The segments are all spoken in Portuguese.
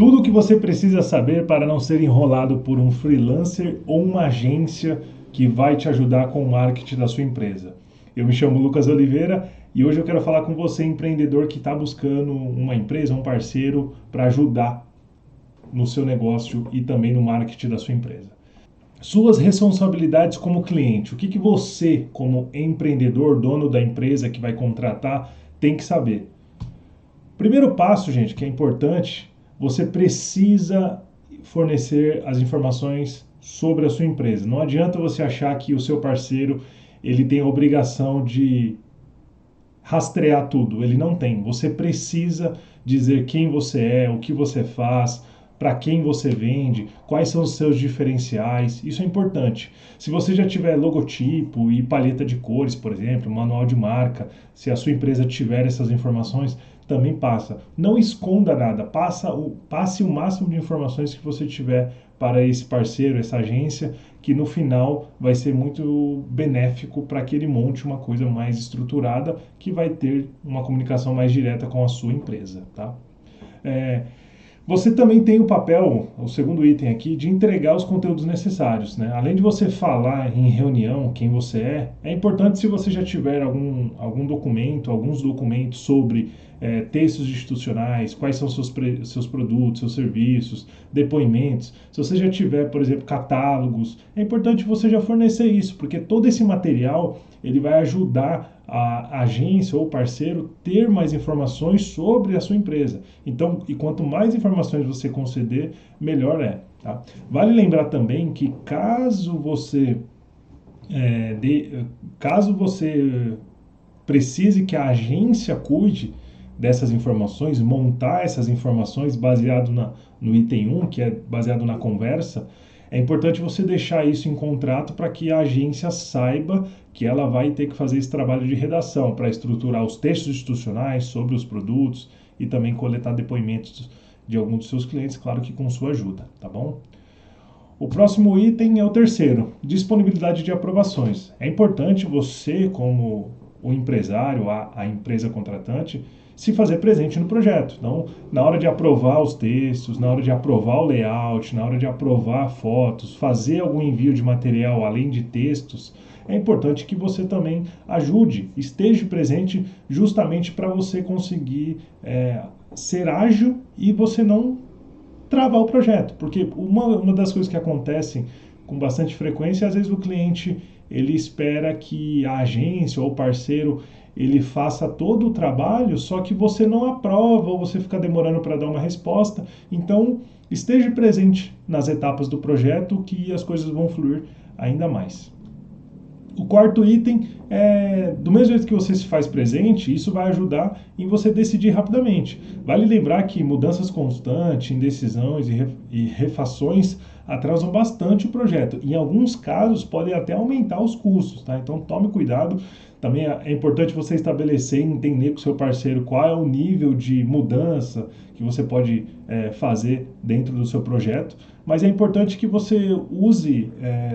Tudo o que você precisa saber para não ser enrolado por um freelancer ou uma agência que vai te ajudar com o marketing da sua empresa. Eu me chamo Lucas Oliveira e hoje eu quero falar com você, empreendedor que está buscando uma empresa, um parceiro para ajudar no seu negócio e também no marketing da sua empresa. Suas responsabilidades como cliente. O que você, como empreendedor, dono da empresa que vai contratar, tem que saber? Primeiro passo, gente, que é importante, você precisa fornecer as informações sobre a sua empresa. Não adianta você achar que o seu parceiro ele tem a obrigação de rastrear tudo. Ele não tem. Você precisa dizer quem você é, o que você faz, para quem você vende, quais são os seus diferenciais. Isso é importante. Se você já tiver logotipo e paleta de cores, por exemplo, manual de marca, se a sua empresa tiver essas informações, também passa. Não esconda nada, passe o máximo de informações que você tiver para esse parceiro, essa agência, que no final vai ser muito benéfico para que ele monte uma coisa mais estruturada, que vai ter uma comunicação mais direta com a sua empresa, tá? Você também tem o papel, o segundo item aqui, de entregar os conteúdos necessários, né? Além de você falar em reunião quem você é importante, se você já tiver algum documento, alguns documentos sobre textos institucionais, quais são seus produtos, seus serviços, depoimentos. Se você já tiver, por exemplo, catálogos, é importante você já fornecer isso, porque todo esse material ele vai ajudar a agência ou parceiro ter mais informações sobre a sua empresa. Então, e quanto mais informações você conceder, melhor é. Tá? Vale lembrar também que caso você precise que a agência cuide dessas informações, montar essas informações baseado no item 1, que é baseado na conversa, é importante você deixar isso em contrato para que a agência saiba que ela vai ter que fazer esse trabalho de redação para estruturar os textos institucionais sobre os produtos e também coletar depoimentos de alguns dos seus clientes, claro que com sua ajuda, tá bom? O próximo item é o terceiro, disponibilidade de aprovações. É importante você, como o empresário, a empresa contratante, se fazer presente no projeto. Então, na hora de aprovar os textos, na hora de aprovar o layout, na hora de aprovar fotos, fazer algum envio de material além de textos, é importante que você também ajude, esteja presente justamente para você conseguir ser ágil e você não travar o projeto, porque uma das coisas que acontecem com bastante frequência, às vezes o cliente ele espera que a agência ou o parceiro ele faça todo o trabalho, só que você não aprova ou você fica demorando para dar uma resposta. Então, esteja presente nas etapas do projeto que as coisas vão fluir ainda mais. O quarto item é, do mesmo jeito que você se faz presente, isso vai ajudar em você decidir rapidamente. Vale lembrar que mudanças constantes, indecisões e refações atrasam bastante o projeto. Em alguns casos, podem até aumentar os custos, tá? Então tome cuidado. Também é importante você estabelecer e entender com o seu parceiro qual é o nível de mudança que você pode fazer dentro do seu projeto. Mas é importante que você use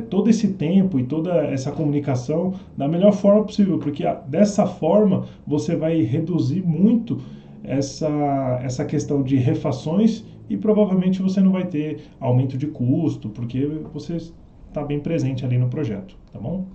todo esse tempo e toda essa comunicação da melhor forma possível, porque dessa forma você vai reduzir muito essa questão de refações e provavelmente você não vai ter aumento de custo, porque você está bem presente ali no projeto, tá bom?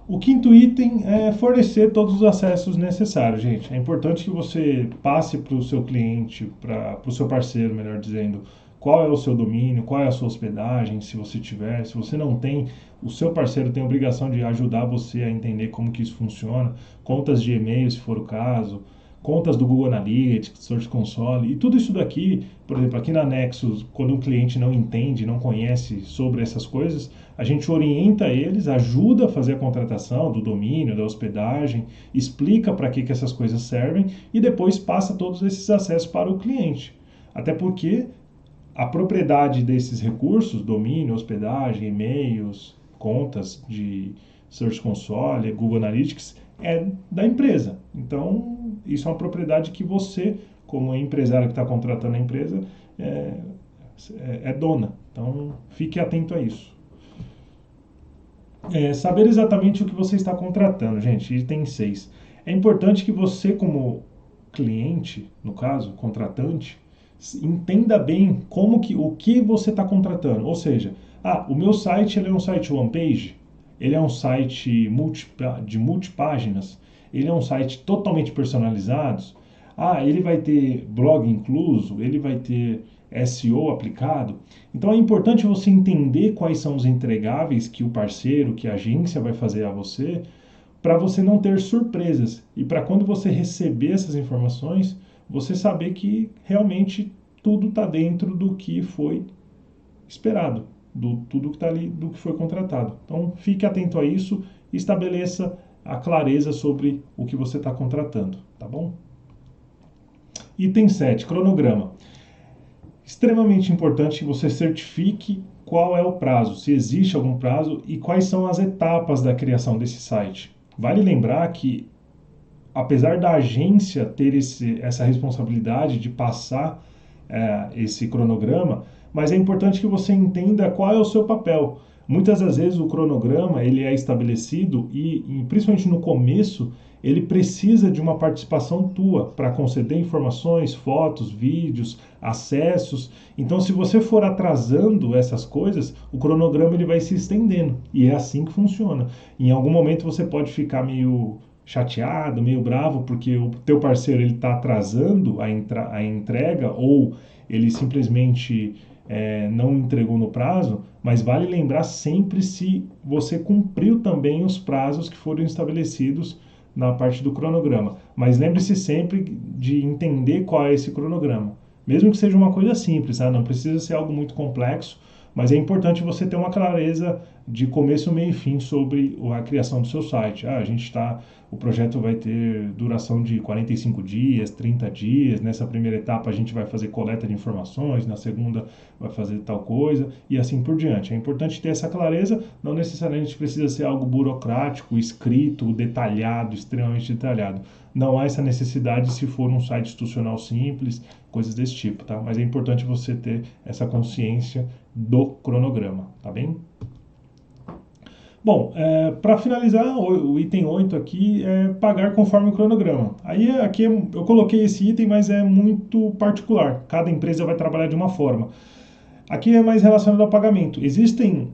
O quinto item é fornecer todos os acessos necessários, gente. É importante que você passe para o seu cliente, para o seu parceiro, melhor dizendo, qual é o seu domínio, qual é a sua hospedagem, se você tiver. Se você não tem, o seu parceiro tem a obrigação de ajudar você a entender como que isso funciona, contas de e-mail, se for o caso, contas do Google Analytics, Search Console, e tudo isso daqui, por exemplo, aqui na Nexus, quando um cliente não entende, não conhece sobre essas coisas, a gente orienta eles, ajuda a fazer a contratação do domínio, da hospedagem, explica para que essas coisas servem e depois passa todos esses acessos para o cliente. Até porque a propriedade desses recursos, domínio, hospedagem, e-mails, contas de Search Console, Google Analytics, é da empresa. Então, isso é uma propriedade que você, como empresário que está contratando a empresa, é dona. Então, fique atento a isso. Saber exatamente o que você está contratando, gente. Item 6. É importante que você, como cliente, no caso, contratante, entenda bem o que você está contratando. Ou seja, o meu site ele é um site one page, ele é um site de multipáginas, ele é um site totalmente personalizado. Ele vai ter blog incluso, ele vai ter SEO aplicado. Então é importante você entender quais são os entregáveis que o parceiro, que a agência vai fazer a você, para você não ter surpresas e para quando você receber essas informações, você saber que realmente tudo está dentro do que foi esperado, tudo que está ali, do que foi contratado. Então fique atento a isso e estabeleça a clareza sobre o que você está contratando, tá bom? Item 7, cronograma. Extremamente importante que você certifique qual é o prazo, se existe algum prazo e quais são as etapas da criação desse site. Vale lembrar que, apesar da agência ter essa responsabilidade de passar esse cronograma, mas é importante que você entenda qual é o seu papel. Muitas das vezes o cronograma ele é estabelecido e principalmente no começo, ele precisa de uma participação tua para conceder informações, fotos, vídeos, acessos. Então, se você for atrasando essas coisas, o cronograma ele vai se estendendo. E é assim que funciona. Em algum momento você pode ficar meio chateado, meio bravo, porque o teu parceiro ele está atrasando a entrega ou ele simplesmente não entregou no prazo, mas vale lembrar sempre se você cumpriu também os prazos que foram estabelecidos na parte do cronograma. Mas lembre-se sempre de entender qual é esse cronograma. Mesmo que seja uma coisa simples, não precisa ser algo muito complexo, mas é importante você ter uma clareza de começo, meio e fim sobre a criação do seu site. O projeto vai ter duração de 45 dias, 30 dias. Nessa primeira etapa a gente vai fazer coleta de informações, na segunda vai fazer tal coisa e assim por diante. É importante ter essa clareza, não necessariamente precisa ser algo burocrático, escrito, detalhado, extremamente detalhado. Não há essa necessidade se for um site institucional simples, coisas desse tipo, tá? Mas é importante você ter essa consciência do cronograma, tá bem? Bom, para finalizar, o item 8 aqui é pagar conforme o cronograma. Aqui eu coloquei esse item, mas é muito particular. Cada empresa vai trabalhar de uma forma. Aqui é mais relacionado ao pagamento. Existem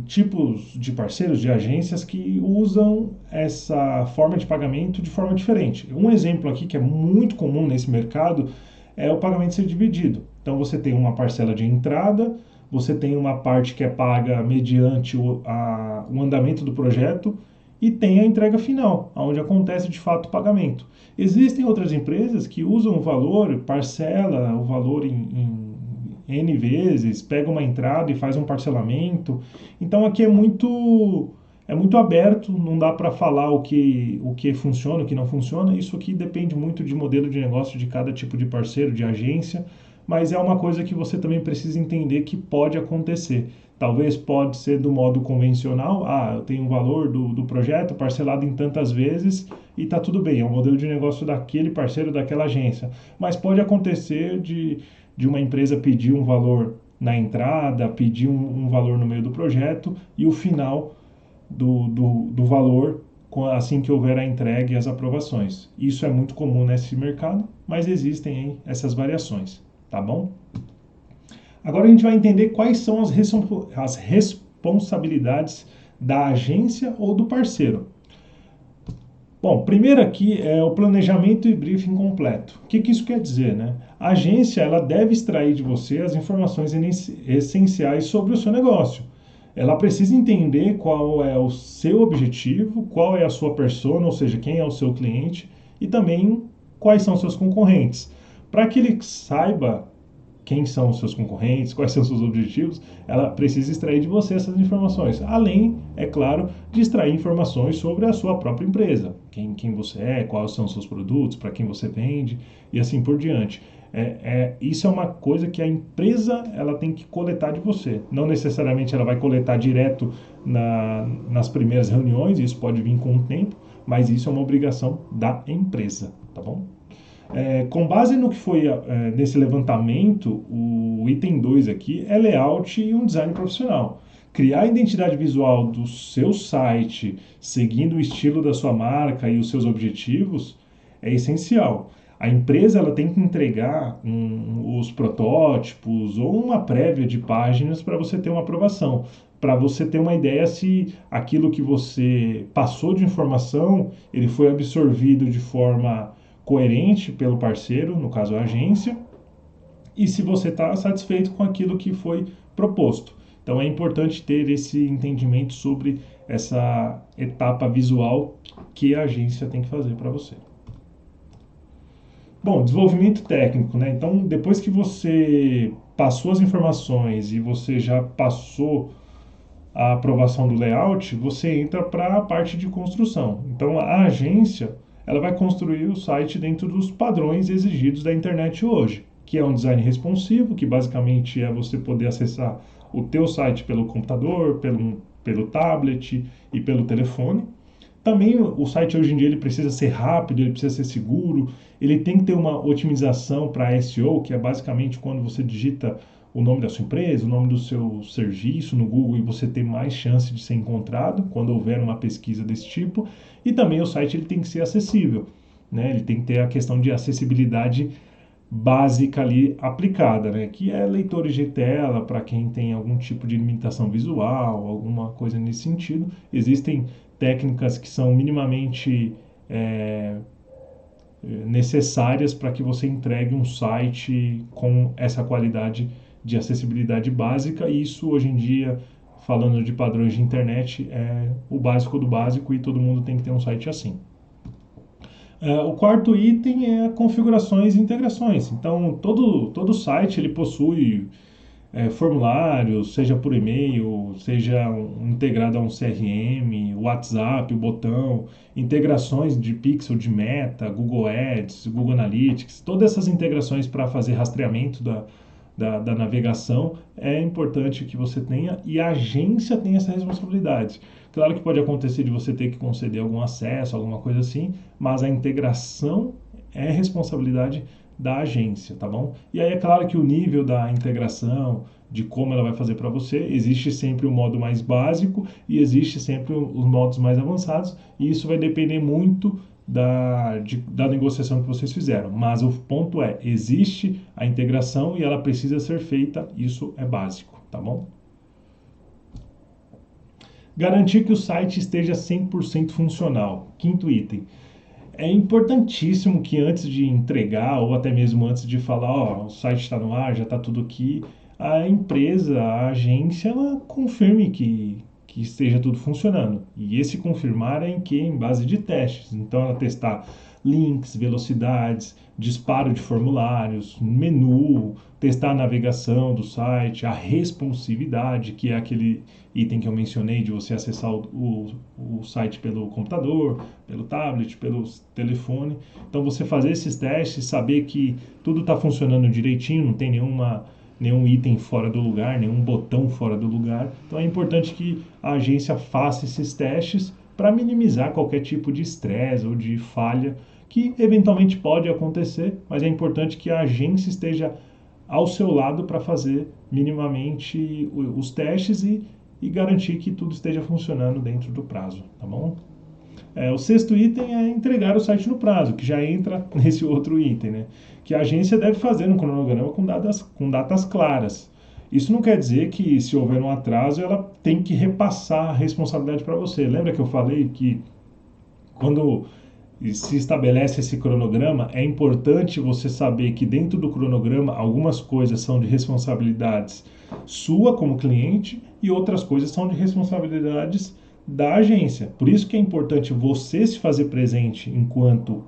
tipos de parceiros, de agências que usam essa forma de pagamento de forma diferente. Um exemplo aqui que é muito comum nesse mercado é o pagamento ser dividido. Então você tem uma parcela de entrada, você tem uma parte que é paga mediante o andamento do projeto e tem a entrega final, onde acontece de fato o pagamento. Existem outras empresas que usam o valor, parcela o valor em N vezes, pega uma entrada e faz um parcelamento. Então aqui é muito aberto, não dá para falar o que funciona, o que não funciona. Isso aqui depende muito de modelo de negócio de cada tipo de parceiro, de agência, mas é uma coisa que você também precisa entender que pode acontecer. Talvez pode ser do modo convencional, eu tenho um valor do projeto parcelado em tantas vezes e está tudo bem, é o modelo de negócio daquele parceiro, daquela agência. Mas pode acontecer de uma empresa pedir um valor na entrada, pedir um valor no meio do projeto e o final do valor assim que houver a entrega e as aprovações. Isso é muito comum nesse mercado, mas existem aí essas variações, tá bom? Agora a gente vai entender quais são as responsabilidades da agência ou do parceiro. Bom, primeiro aqui é o planejamento e briefing completo. O que isso quer dizer, né? A agência ela deve extrair de você as informações essenciais sobre o seu negócio. Ela precisa entender qual é o seu objetivo, qual é a sua persona, ou seja, quem é o seu cliente, e também quais são os seus concorrentes. Para que ele saiba quem são os seus concorrentes, quais são os seus objetivos, ela precisa extrair de você essas informações. Além, é claro, de extrair informações sobre a sua própria empresa. Quem você é, quais são os seus produtos, para quem você vende e assim por diante. Isso é uma coisa que a empresa ela tem que coletar de você. Não necessariamente ela vai coletar direto nas primeiras reuniões, isso pode vir com o tempo, mas isso é uma obrigação da empresa, tá bom? Com base no que foi nesse levantamento, o item 2 aqui é layout e um design profissional. Criar a identidade visual do seu site, seguindo o estilo da sua marca e os seus objetivos, é essencial. A empresa ela tem que entregar os protótipos ou uma prévia de páginas para você ter uma aprovação, para você ter uma ideia se aquilo que você passou de informação ele foi absorvido de forma coerente pelo parceiro, no caso a agência, e se você está satisfeito com aquilo que foi proposto. Então é importante ter esse entendimento sobre essa etapa visual que a agência tem que fazer para você. Bom, desenvolvimento técnico, né? Então, depois que você passou as informações e você já passou a aprovação do layout, você entra para a parte de construção. Então, a agência ela vai construir o site dentro dos padrões exigidos da internet hoje, que é um design responsivo, que basicamente é você poder acessar o teu site pelo computador, pelo tablet e pelo telefone. Também o site hoje em dia ele precisa ser rápido, ele precisa ser seguro, ele tem que ter uma otimização para SEO, que é basicamente quando você digita o nome da sua empresa, o nome do seu serviço no Google e você ter mais chance de ser encontrado quando houver uma pesquisa desse tipo. E também o site ele tem que ser acessível, né? Ele tem que ter a questão de acessibilidade básica ali aplicada, né? Que é leitores de tela para quem tem algum tipo de limitação visual, alguma coisa nesse sentido. Existem técnicas que são minimamente necessárias para que você entregue um site com essa qualidade de acessibilidade básica, e isso hoje em dia, falando de padrões de internet, é o básico do básico e todo mundo tem que ter um site assim. O quarto item é configurações e integrações. Então, todo site ele possui formulários, seja por e-mail, seja integrado a um CRM, WhatsApp, o botão, integrações de Pixel, de Meta, Google Ads, Google Analytics, todas essas integrações para fazer rastreamento da navegação é importante que você tenha e a agência tem essa responsabilidade. Claro que pode acontecer de você ter que conceder algum acesso, alguma coisa assim, mas a integração é responsabilidade da agência, tá bom? E aí é claro que o nível da integração, de como ela vai fazer para você, existe sempre o modo mais básico e existe sempre os modos mais avançados, e isso vai depender muito da negociação que vocês fizeram. Mas o ponto é, existe a integração e ela precisa ser feita, isso é básico, tá bom? Garantir que o site esteja 100% funcional. Quinto item. É importantíssimo que antes de entregar ou até mesmo antes de falar, ó, o site está no ar, já está tudo aqui, a empresa, a agência, ela confirme que esteja tudo funcionando. E esse confirmar é em que? Em base de testes. Então ela testar links, velocidades, disparo de formulários, menu, testar a navegação do site, a responsividade, que é aquele item que eu mencionei de você acessar o site pelo computador, pelo tablet, pelo telefone. Então você fazer esses testes, saber que tudo está funcionando direitinho, não tem nenhum item fora do lugar, nenhum botão fora do lugar. Então é importante que a agência faça esses testes para minimizar qualquer tipo de estresse ou de falha que eventualmente pode acontecer, mas é importante que a agência esteja ao seu lado para fazer minimamente os testes e garantir que tudo esteja funcionando dentro do prazo, tá bom? O sexto item é entregar o site no prazo, que já entra nesse outro item, né? Que a agência deve fazer um cronograma com datas claras. Isso não quer dizer que se houver um atraso, ela tem que repassar a responsabilidade para você. Lembra que eu falei que quando se estabelece esse cronograma, é importante você saber que dentro do cronograma algumas coisas são de responsabilidades sua como cliente e outras coisas são de responsabilidades da agência. Por isso que é importante você se fazer presente enquanto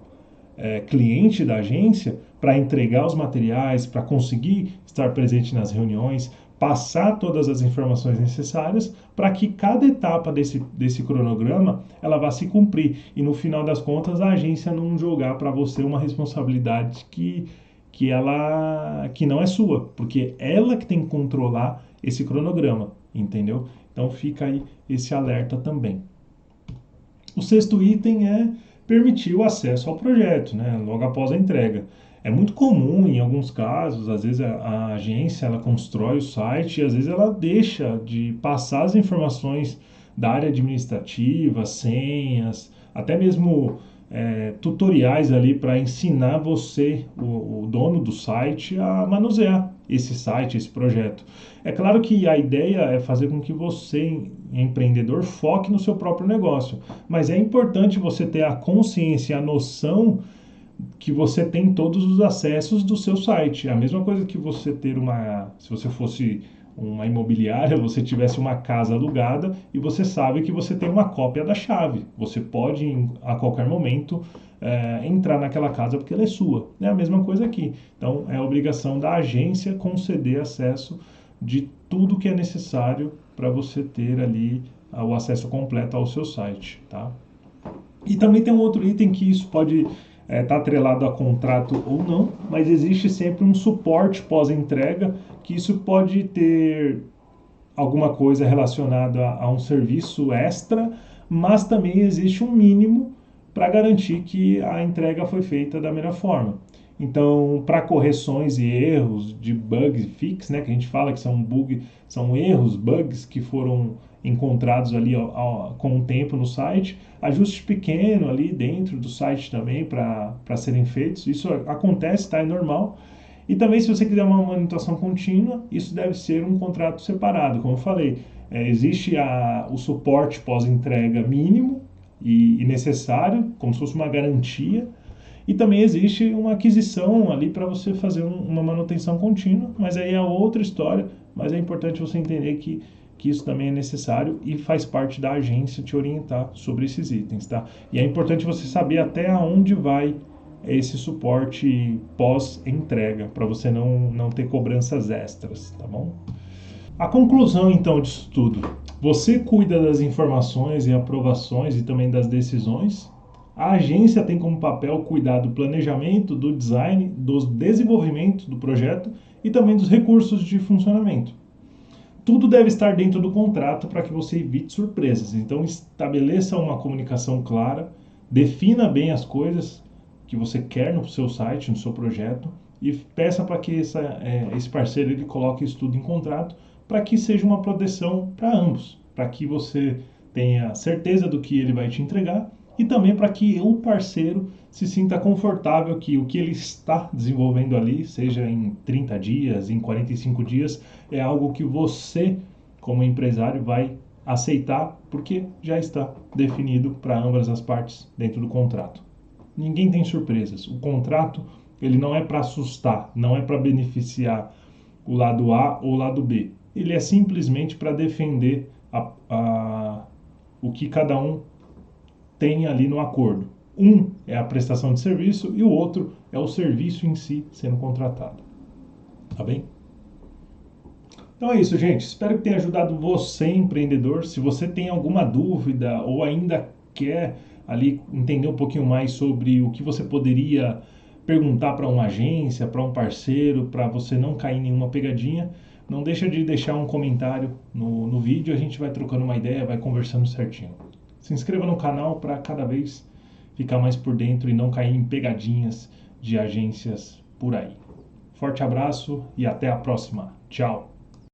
cliente da agência para entregar os materiais, para conseguir estar presente nas reuniões, passar todas as informações necessárias para que cada etapa desse cronograma ela vá se cumprir e no final das contas a agência não jogar para você uma responsabilidade que não é sua, porque ela que tem que controlar esse cronograma, entendeu? Então fica aí esse alerta também. O sexto item é permitir o acesso ao projeto, né, logo após a entrega. É muito comum em alguns casos, às vezes a agência ela constrói o site e às vezes ela deixa de passar as informações da área administrativa, senhas, até mesmo tutoriais ali para ensinar você, o dono do site, a manusear esse site, esse projeto. É claro que a ideia é fazer com que você, empreendedor, foque no seu próprio negócio, mas é importante você ter a consciência, a noção que você tem todos os acessos do seu site. É a mesma coisa que você ter se você fosse uma imobiliária, você tivesse uma casa alugada e você sabe que você tem uma cópia da chave. Você pode, a qualquer momento, entrar naquela casa porque ela é sua. É a mesma coisa aqui. Então, é a obrigação da agência conceder acesso de tudo que é necessário para você ter ali o acesso completo ao seu site, tá? E também tem um outro item que isso pode estar atrelado a contrato ou não, mas existe sempre um suporte pós-entrega, que isso pode ter alguma coisa relacionada a um serviço extra, mas também existe um mínimo para garantir que a entrega foi feita da melhor forma. Então, para correções e erros de bug fix, né, que a gente fala que são erros, bugs que foram encontrados ali com o tempo no site, ajustes pequenos ali dentro do site também para serem feitos. Isso acontece, tá? É normal. E também, se você quiser uma manutenção contínua, isso deve ser um contrato separado. Como eu falei, existe o suporte pós-entrega mínimo e necessário, como se fosse uma garantia, e também existe uma aquisição ali para você fazer uma manutenção contínua, mas aí é outra história, mas é importante você entender que isso também é necessário e faz parte da agência te orientar sobre esses itens, tá? E é importante você saber até onde vai esse suporte pós-entrega, para você não ter cobranças extras, tá bom? A conclusão, então, disso tudo. Você cuida das informações e aprovações e também das decisões. A agência tem como papel cuidar do planejamento, do design, do desenvolvimento do projeto e também dos recursos de funcionamento. Tudo deve estar dentro do contrato para que você evite surpresas. Então, estabeleça uma comunicação clara, defina bem as coisas que você quer no seu site, no seu projeto, e peça para que esse parceiro ele coloque isso tudo em contrato, para que seja uma proteção para ambos, para que você tenha certeza do que ele vai te entregar e também para que o parceiro se sinta confortável que o que ele está desenvolvendo ali, seja em 30 dias, em 45 dias, é algo que você, como empresário, vai aceitar, porque já está definido para ambas as partes dentro do contrato. Ninguém tem surpresas. O contrato ele não é para assustar, não é para beneficiar o lado A ou o lado B. Ele é simplesmente para defender o que cada um tem ali no acordo. Um é a prestação de serviço e o outro é o serviço em si sendo contratado. Tá bem? Então é isso, gente. Espero que tenha ajudado você, empreendedor. Se você tem alguma dúvida ou ainda quer ali entender um pouquinho mais sobre o que você poderia perguntar para uma agência, para um parceiro, para você não cair em nenhuma pegadinha, não deixa de deixar um comentário no vídeo, a gente vai trocando uma ideia, vai conversando certinho. Se inscreva no canal para cada vez ficar mais por dentro e não cair em pegadinhas de agências por aí. Forte abraço e até a próxima. Tchau!